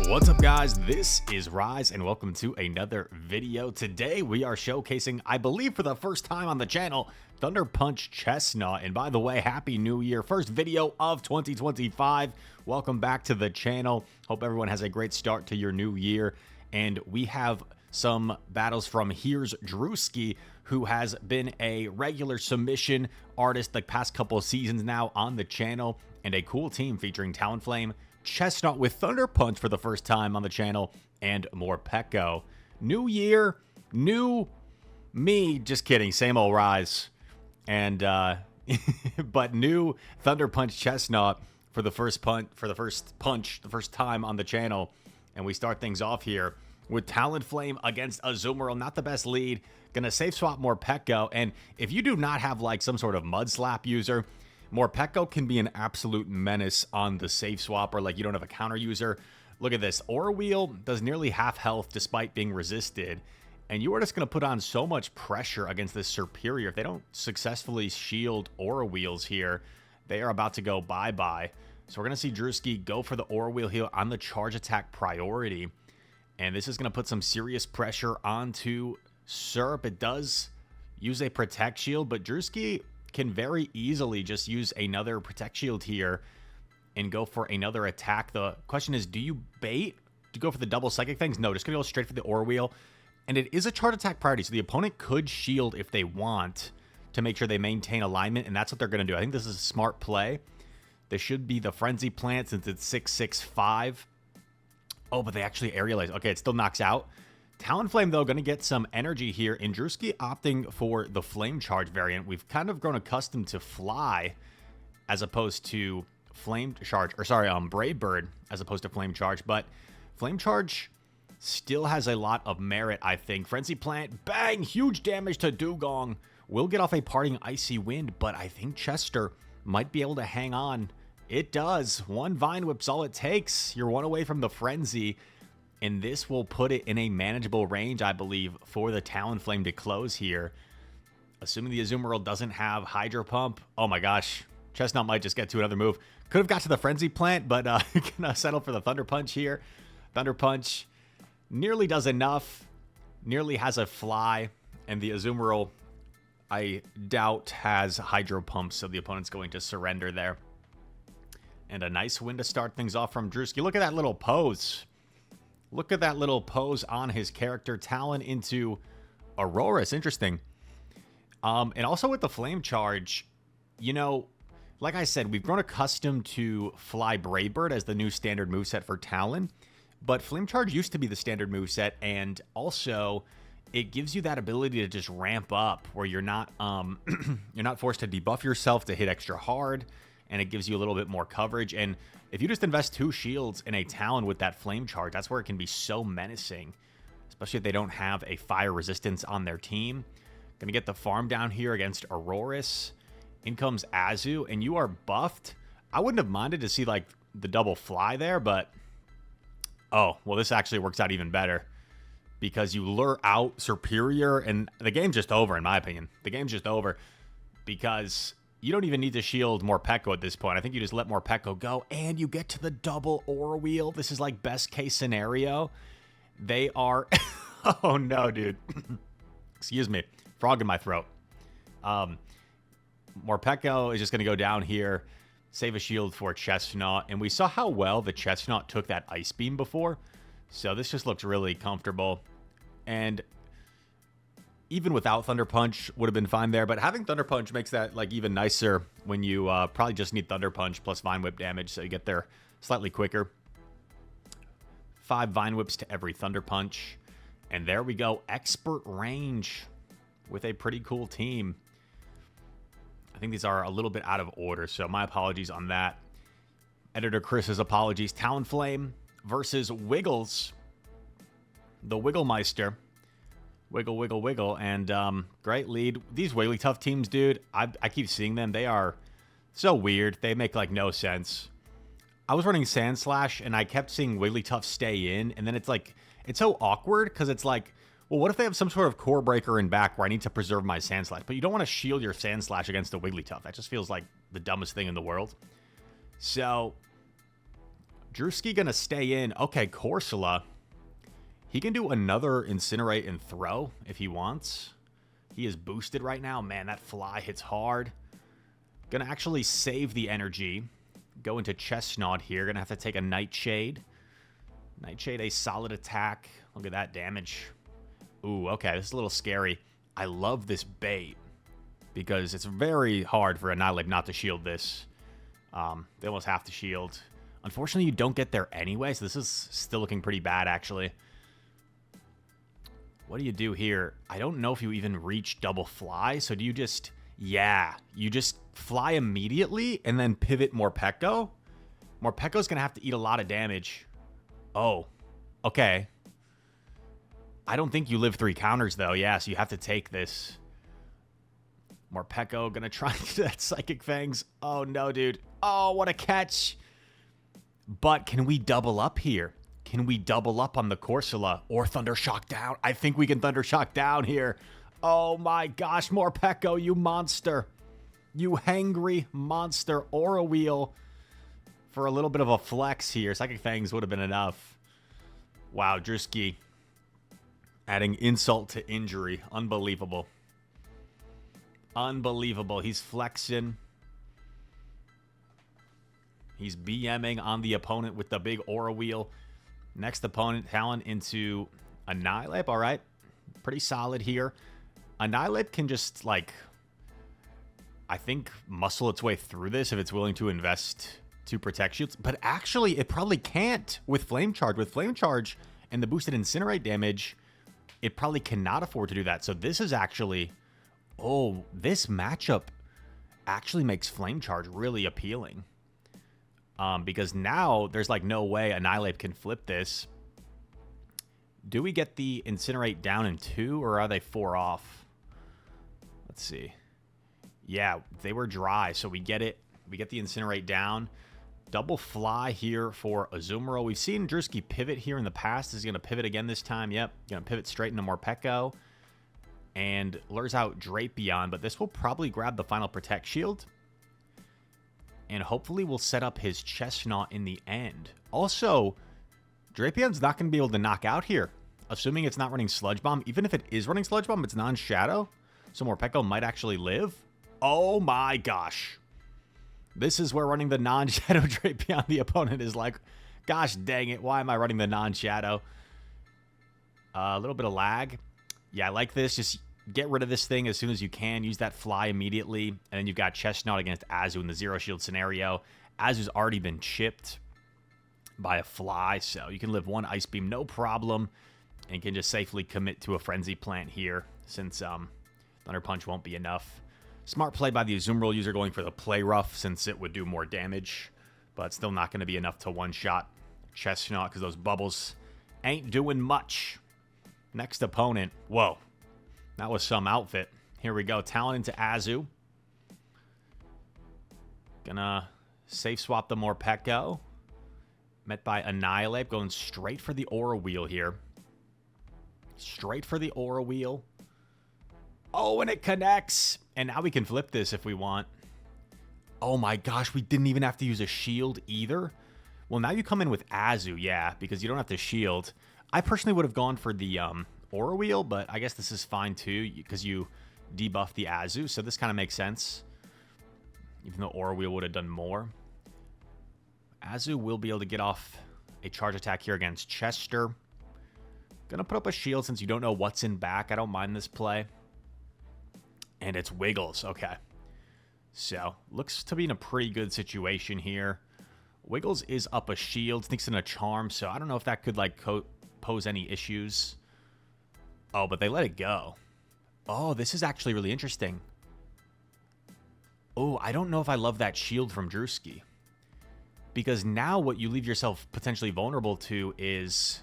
What's up, guys? This is Rise and welcome to another video. Today we are showcasing, I believe for the first time on the channel, Thunder Punch Chesnaught. And by the way, Happy New Year. First video of 2025. Welcome back to the channel. Hope everyone has a great start to your new year. And we have some battles from Here's Drewski, who has been a regular submission artist the past couple of seasons now on the channel, and a cool team featuring Talonflame, Chesnaught with Thunder Punch for the first time on the channel, and Morpeko. New year, new me. Just kidding. Same old Rise. And but new Thunder Punch Chesnaught for the first time on the channel. And we start things off here with Talonflame against Azumarill. Not the best lead. Gonna safe swap Morpeko. And if you do not have like some sort of mud slap user, Morpeko can be an absolute menace on the safe swap, or like you don't have a counter user. Look at this. Aura Wheel does nearly half health despite being resisted. And you are just going to put on so much pressure against this Superior. If they don't successfully shield Aura Wheels here, they are about to go bye-bye. So we're going to see Drewski go for the Aura Wheel heal on the charge attack priority. And this is going to put some serious pressure onto Serp. It does use a Protect Shield, but Drewski can very easily just use another Protect Shield here and go for another attack. The question is, do you bait to go for the double Psychic things? No, just going to go straight for the Aura Wheel. And it is a charge attack priority, so the opponent could shield if they want to make sure they maintain alignment, and that's what they're going to do. I think this is a smart play. This should be the Frenzy Plant since it's 6/6/5. Oh, but they actually aerialize. Okay, it still knocks out. Talonflame, though, going to get some energy here. And Drewski opting for the Flame Charge variant. We've kind of grown accustomed to Fly as opposed to Flame Charge. Or sorry, Brave Bird as opposed to Flame Charge. But Flame Charge still has a lot of merit, I think. Frenzy Plant, bang! Huge damage to Dugong. Will get off a Parting Icy Wind, but I think Chester might be able to hang on. It does. One Vine Whip's all it takes. You're one away from the Frenzy. And this will put it in a manageable range, I believe, for the Talonflame to close here. Assuming the Azumarill doesn't have Hydro Pump. Oh my gosh. Chesnaught might just get to another move. Could have got to the Frenzy Plant, but gonna settle for the Thunder Punch here. Thunder Punch nearly does enough. Nearly has a Fly. And the Azumarill, I doubt, has Hydro Pump, so the opponent's going to surrender there. And a nice win to start things off from Drewski. Look at that little pose. Look at that little pose on his character. Talon into Aurora's. Interesting. And also with the Flame Charge, you know, like I said, we've grown accustomed to Fly Brave Bird as the new standard moveset for Talon. But Flame Charge used to be the standard moveset, and also it gives you that ability to just ramp up where you're not you're not forced to debuff yourself to hit extra hard, and it gives you a little bit more coverage. And if you just invest 2 shields in a Talon with that Flame Charge, that's where it can be so menacing, especially if they don't have a fire resistance on their team. Gonna get the farm down here against Auroras. In comes Azu, and you are buffed. I wouldn't have minded to see like the double Fly there, but oh, well, this actually works out even better because you lure out Superior, and the game's just over, in my opinion. The game's just over because you don't even need to shield Morpeko at this point. I think you just let Morpeko go, and you get to the double Aura Wheel. This is like best case scenario. They are... oh, no, dude. Excuse me. Frog in my throat. Morpeko is just going to go down here, save a shield for Chesnaught. And we saw how well the Chesnaught took that Ice Beam before. So this just looks really comfortable. And even without Thunder Punch would have been fine there, but having Thunder Punch makes that like even nicer when you probably just need Thunder Punch plus Vine Whip damage, so you get there slightly quicker. 5 Vine Whips to every Thunder Punch. And there we go. Expert range with a pretty cool team. I think these are a little bit out of order, so my apologies on that. Editor Chris's apologies. Talonflame versus Wiggles. The Wigglemeister. Wiggle, wiggle, wiggle, and great lead. These Wigglytuff teams, dude, I keep seeing them. They are so weird. They make, like, no sense. I was running Sand Slash, and I kept seeing Wigglytuff stay in, and then it's, like, it's so awkward, because it's like, well, what if they have some sort of core breaker in back where I need to preserve my Sand Slash? But you don't want to shield your Sand Slash against a Wigglytuff. That just feels like the dumbest thing in the world. So, Drewski gonna stay in. Okay, Corsola. He can do another Incinerate and Throw if he wants. He is boosted right now. Man, that fly hits hard. Gonna actually save the energy. Go into Chesnaught here. Gonna have to take a Nightshade. Nightshade, a solid attack. Look at that damage. Ooh, okay, this is a little scary. I love this bait because it's very hard for Annihilate not to shield this. They almost have to shield. Unfortunately, you don't get there anyway, so this is still looking pretty bad, actually. What do you do here? I don't know if you even reach double fly, so do you just... Yeah, you just fly immediately and then pivot Morpeko? Morpeko's going to have to eat a lot of damage. Oh, okay. I don't think you live 3 counters, though. Yeah, so you have to take this. Morpeko going to try to do that Psychic Fangs. Oh, no, dude. Oh, what a catch. But can we double up here? Can we double up on the Corsola or Thunder Shock down? I think we can Thunder Shock down here. Oh, my gosh. Morpeko, you monster. You hangry monster. Aura Wheel for a little bit of a flex here. Psychic Fangs would have been enough. Wow, Drewski adding insult to injury. Unbelievable. Unbelievable. He's flexing. He's BMing on the opponent with the big Aura Wheel. Next opponent, Talon into Annihilate. All right. Pretty solid here. Annihilate can just, like, I think, muscle its way through this if it's willing to invest to protect shields. But actually, it probably can't with Flame Charge. With Flame Charge and the boosted Incinerate damage, it probably cannot afford to do that. So this is actually... Oh, this matchup actually makes Flame Charge really appealing. Because now there's, like, no way Annihilate can flip this. Do we get the Incinerate down in 2, or are they 4 off? Let's see. Yeah, they were dry, so we get it. We get the Incinerate down. Double fly here for Azumarill. We've seen Drewski pivot here in the past. Is he going to pivot again this time? Yep, going to pivot straight into Morpeko. And lures out Drapion, but this will probably grab the final Protect Shield. And hopefully we'll set up his Chesnaught in the end. Also, Drapion's not going to be able to knock out here. Assuming it's not running Sludge Bomb. Even if it is running Sludge Bomb, it's non-Shadow. So Morpeko might actually live. Oh my gosh. This is where running the non-Shadow Drapion, the opponent is like, gosh dang it, why am I running the non-Shadow? A little bit of lag. Yeah, I like this. Just get rid of this thing as soon as you can. Use that fly immediately. And then you've got Chesnaught against Azu in the zero shield scenario. Azu's already been chipped by a fly, so you can live 1 Ice Beam, no problem. And can just safely commit to a Frenzy Plant here, since Thunder Punch won't be enough. Smart play by the Azumarill user going for the Play Rough, since it would do more damage. But still not going to be enough to one-shot Chesnaught, because those bubbles ain't doing much. Next opponent. Whoa. That was some outfit. Here we go. Talon into Azu. Gonna safe swap the Morpeko. Met by Annihilate. Going straight for the Aura Wheel here. Straight for the Aura Wheel. Oh, and it connects. And now we can flip this if we want. Oh my gosh, we didn't even have to use a shield either. Well, now you come in with Azu, yeah, because you don't have to shield. I personally would have gone for the Aura Wheel, but I guess this is fine too, because you debuff the Azu, so this kind of makes sense. Even though Aura Wheel would have done more. Azu will be able to get off a charge attack here against Chester. Gonna put up a shield since you don't know what's in back. I don't mind this play. And it's Wiggles, okay. So, looks to be in a pretty good situation here. Wiggles is up a shield, sneaks in a charm, so I don't know if that could, like, pose any issues. Oh, but they let it go. Oh, this is actually really interesting. Oh, I don't know if I love that shield from Drewski. Because now what you leave yourself potentially vulnerable to is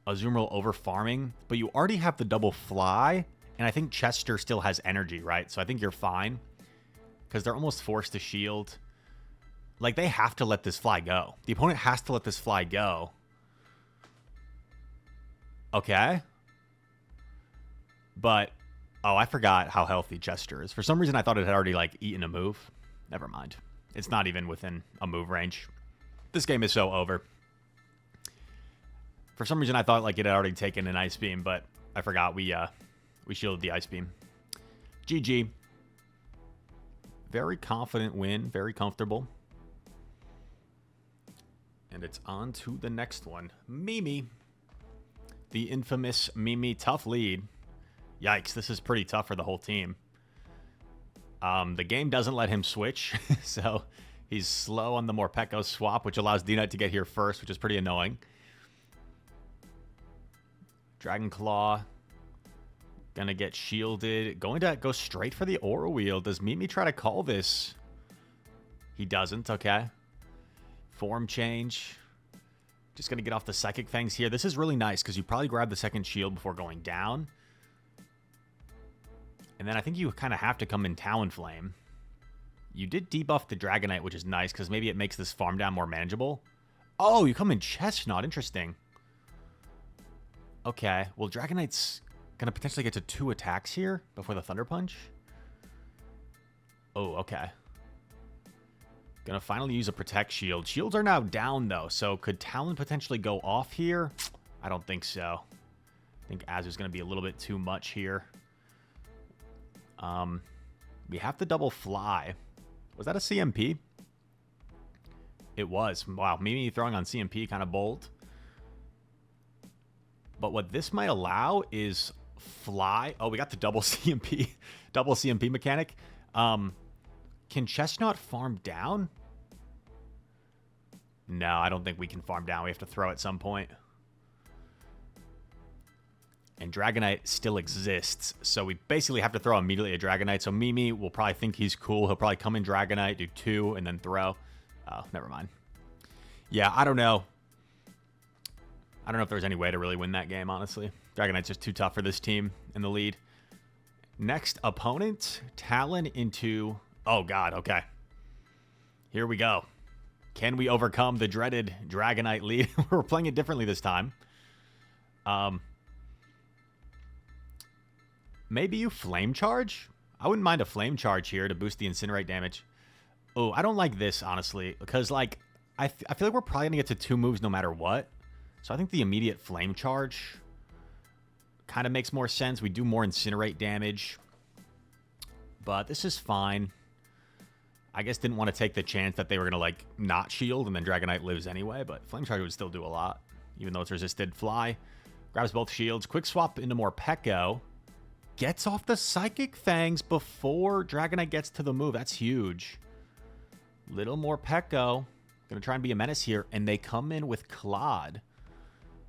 Azumarill over farming, but you already have the double fly, and I think Chester still has energy, right? So I think you're fine, because they're almost forced to shield. Like, they have to let this fly go. The opponent has to let this fly go. Okay. But, oh, I forgot how healthy Chester is. For some reason, I thought it had already, like, eaten a move. Never mind. It's not even within a move range. This game is so over. For some reason, I thought like it had already taken an Ice Beam, but I forgot we shielded the Ice Beam. GG. Very confident win. Very comfortable. And it's on to the next one. Mimi. The infamous Mimi. Tough lead. Yikes, this is pretty tough for the whole team. The game doesn't let him switch, so he's slow on the Morpeko swap, which allows D-Knight to get here first, which is pretty annoying. Dragon Claw. Gonna get shielded. Going to go straight for the Aura Wheel. Does Mimi try to call this? He doesn't, okay. Form change. Just gonna get off the Psychic Fangs here. This is really nice, because you probably grab the second shield before going down. And then I think you kind of have to come in Talonflame. You did debuff the Dragonite, which is nice, because maybe it makes this farm down more manageable. Oh, you come in Chesnaught. Interesting. Okay. Well, Dragonite's going to potentially get to 2 attacks here before the Thunder Punch. Oh, okay. Going to finally use a Protect Shield. Shields are now down, though, so could Talon potentially go off here? I don't think so. I think Azu's going to be a little bit too much here. We have to double fly. Was that a CMP? It was. Wow, Mimi throwing on CMP, kind of bold. But what this might allow is fly. Oh, we got the double CMP. Double CMP mechanic. Can Chesnaught farm down? No, I don't think we can farm down. We have to throw at some point. And Dragonite still exists, so we basically have to throw immediately a Dragonite. So Mimi will probably think he's cool. He'll probably come in Dragonite, do 2, and then throw. Oh, never mind. Yeah, I don't know. I don't know if there's any way to really win that game, honestly. Dragonite's just too tough for this team in the lead. Next opponent, Talon into... Oh, God, okay. Here we go. Can we overcome the dreaded Dragonite lead? We're playing it differently this time. Maybe you Flame Charge? I wouldn't mind a Flame Charge here to boost the Incinerate damage. Oh, I don't like this, honestly, because, like, I feel like we're probably going to get to 2 moves no matter what. So I think the immediate Flame Charge kind of makes more sense. We do more Incinerate damage. But this is fine. I guess didn't want to take the chance that they were going to, like, not shield and then Dragonite lives anyway. But Flame Charge would still do a lot, even though it's resisted. Fly. Grabs both shields. Quick swap into Morpeko. Gets off the Psychic Fangs before Dragonite gets to the move. That's huge. Little Morpeko. Going to try and be a menace here. And they come in with Claude.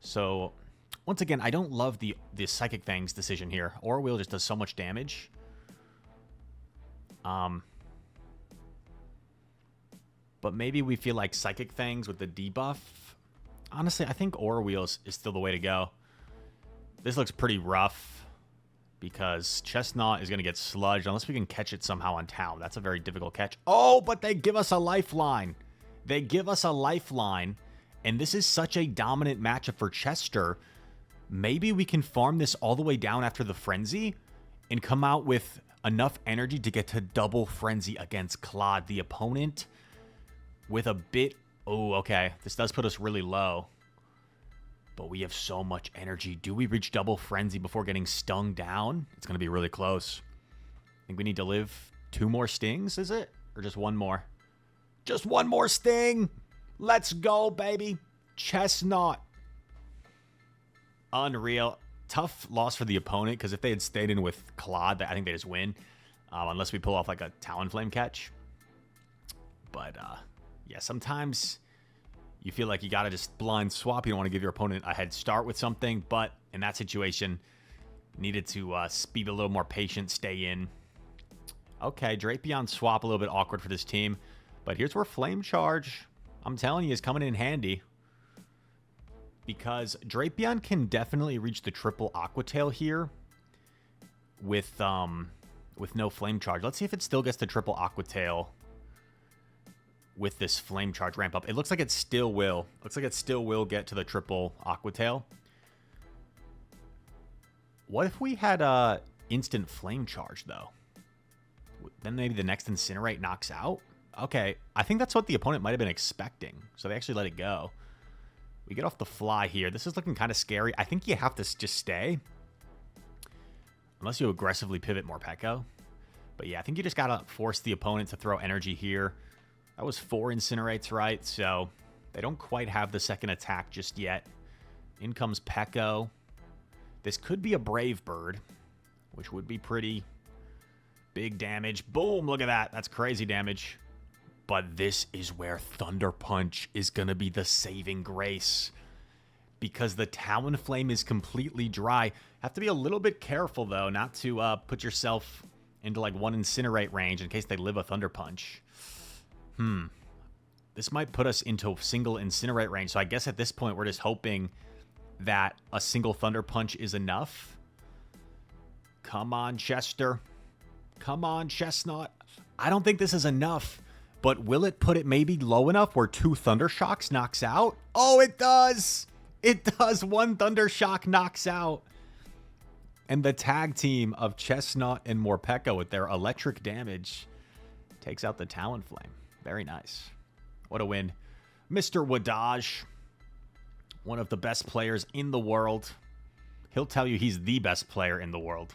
So, once again, I don't love the Psychic Fangs decision here. Aura Wheel just does so much damage. But maybe we feel like Psychic Fangs with the debuff. Honestly, I think Aura Wheel is still the way to go. This looks pretty rough. Because Chesnaught is going to get sludged unless we can catch it somehow on Talon. That's a very difficult catch. Oh, but they give us a lifeline. They give us a lifeline. And this is such a dominant matchup for Chester. Maybe we can farm this all the way down after the Frenzy and come out with enough energy to get to double Frenzy against Claude, the opponent, with a bit... Oh, okay. This does put us really low. But we have so much energy. Do we reach double Frenzy before getting stung down? It's going to be really close. I think we need to live 2 more stings, is it? Or just 1 more? Just 1 more sting! Let's go, baby! Chesnaught. Unreal. Tough loss for the opponent, because if they had stayed in with Claude, I think they just win. Unless we pull off like a Talonflame catch. But, yeah, sometimes... You feel like you got to just blind swap. You don't want to give your opponent a head start with something. But in that situation, needed to be a little more patient, stay in. Okay, Drapion swap a little bit awkward for this team. But here's where Flame Charge, I'm telling you, is coming in handy. Because Drapion can definitely reach the triple Aqua Tail here with no Flame Charge. Let's see if it still gets the triple Aqua Tail with this Flame Charge ramp up. It looks like it still will. Looks like it still will get to the triple Aqua Tail. What if we had a instant Flame Charge, though? Then maybe the next Incinerate knocks out? Okay, I think that's what the opponent might have been expecting. So they actually let it go. We get off the fly here. This is looking kind of scary. I think you have to just stay. Unless you aggressively pivot Morpeko. But yeah, I think you just got to force the opponent to throw energy here. That was 4 Incinerates, right? So they don't quite have the second attack just yet. In comes Peko. This could be a Brave Bird, which would be pretty big damage. Boom, look at that. That's crazy damage. But this is where Thunder Punch is going to be the saving grace. Because the Talonflame is completely dry. Have to be a little bit careful, though, not to put yourself into, like, 1 Incinerate range in case they live a Thunder Punch. This might put us into single Incinerate range. So I guess at this point, we're just hoping that a single Thunder Punch is enough. Come on, Chester. Come on, Chesnaught. I don't think this is enough. But will it put it maybe low enough where 2 Thunder Shocks knocks out? Oh, it does! It does! 1 Thunder Shock knocks out. And the tag team of Chesnaught and Morpeko with their electric damage takes out the Talonflame. Very nice. What a win. Mr. Wadaj, one of the best players in the world. He'll tell you he's the best player in the world.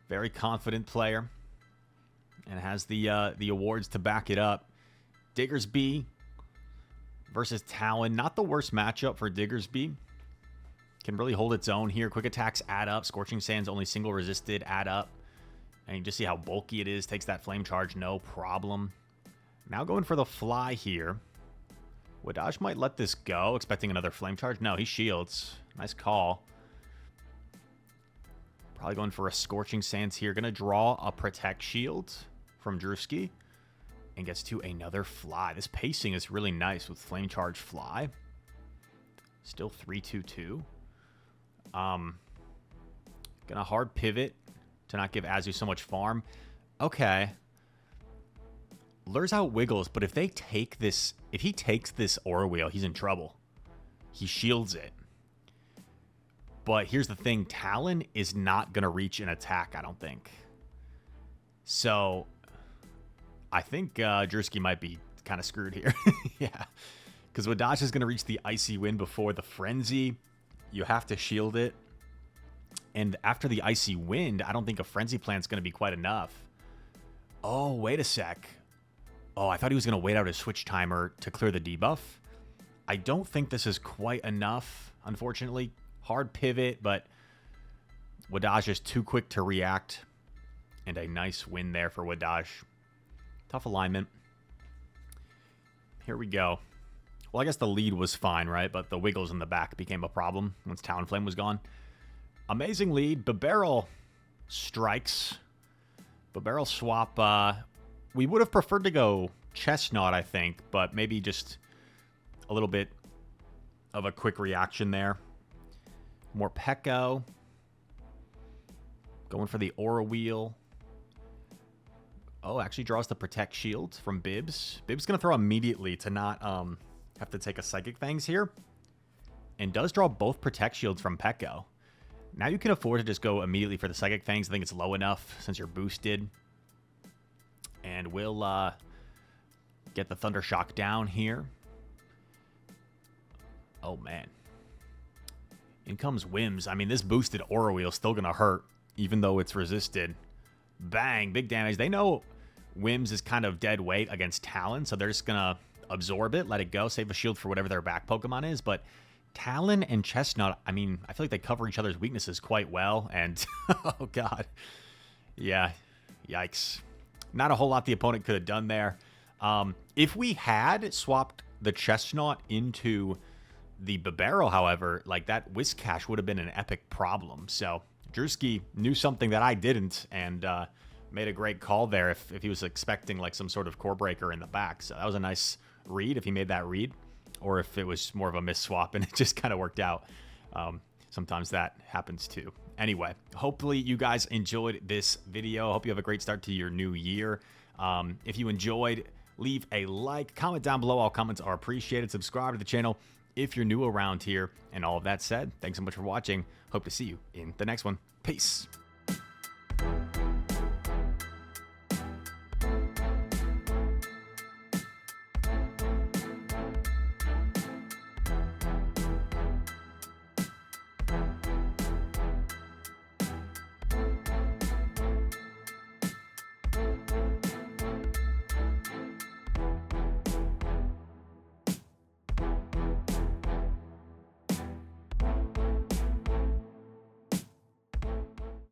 Very confident player. And has the awards to back it up. Diggersby versus Talon. Not the worst matchup for Diggersby. Can really hold its own here. Quick attacks add up. Scorching Sands only single resisted add up. And you just see how bulky it is. Takes that flame charge, no problem. Now going for the fly here. Wadaj might let this go, expecting another flame charge. No, he shields. Nice call. Probably going for a Scorching Sands here. Going to draw a Protect Shield from Drewski. And gets to another fly. This pacing is really nice with Flame Charge Fly. Still 3-2-2. Gonna hard pivot to not give Azu so much farm. Okay. Lures out Wiggles, but if they take this, if he takes this Aura Wheel, he's in trouble. He shields it. But here's the thing, Talon is not going to reach an attack, I don't think. So, I think Drewski might be kind of screwed here. Yeah. Because Wadaj is going to reach the Icy Wind before the Frenzy. You have to shield it. And after the Icy Wind, I don't think a Frenzy Plant is going to be quite enough. Oh, wait a sec. Oh, I thought he was going to wait out his switch timer to clear the debuff. I don't think this is quite enough, unfortunately. Hard pivot, but Wadaj is too quick to react. And a nice win there for Wadaj. Tough alignment. Here we go. Well, I guess the lead was fine, right? But the Wiggles in the back became a problem once Talonflame was gone. Amazing lead. Bibarel strikes. Bibarel swap. We would have preferred to go Chesnaught, I think. But maybe just a little bit of a quick reaction there. Morpeko. Going for the Aura Wheel. Oh, actually draws the Protect Shield from Bibs. Bibs going to throw immediately to not have to take a Psychic Fangs here. And does draw both Protect Shields from Peko. Now you can afford to just go immediately for the Psychic Fangs. I think it's low enough since you're boosted. And we'll get the Thunder Shock down here. Oh, man. In comes Wims. I mean, this boosted Aura Wheel is still going to hurt, even though it's resisted. Bang, big damage. They know Wims is kind of dead weight against Talon, so they're just going to absorb it, let it go, save a shield for whatever their back Pokemon is. But Talon and Chesnaught, I mean, I feel like they cover each other's weaknesses quite well. And, oh, God. Yeah, yikes. Not a whole lot the opponent could have done there. If we had swapped the Chesnaught into the Bibarel, however, like that Whiscash would have been an epic problem. So Drewski knew something that I didn't and made a great call there if he was expecting like some sort of core breaker in the back. So that was a nice read if he made that read, or if it was more of a misswap and it just kind of worked out. Sometimes that happens too. Anyway, hopefully you guys enjoyed this video. Hope you have a great start to your new year. If you enjoyed, leave a like, comment down below. All comments are appreciated. Subscribe to the channel if you're new around here. And all of that said, thanks so much for watching. Hope to see you in the next one. Peace.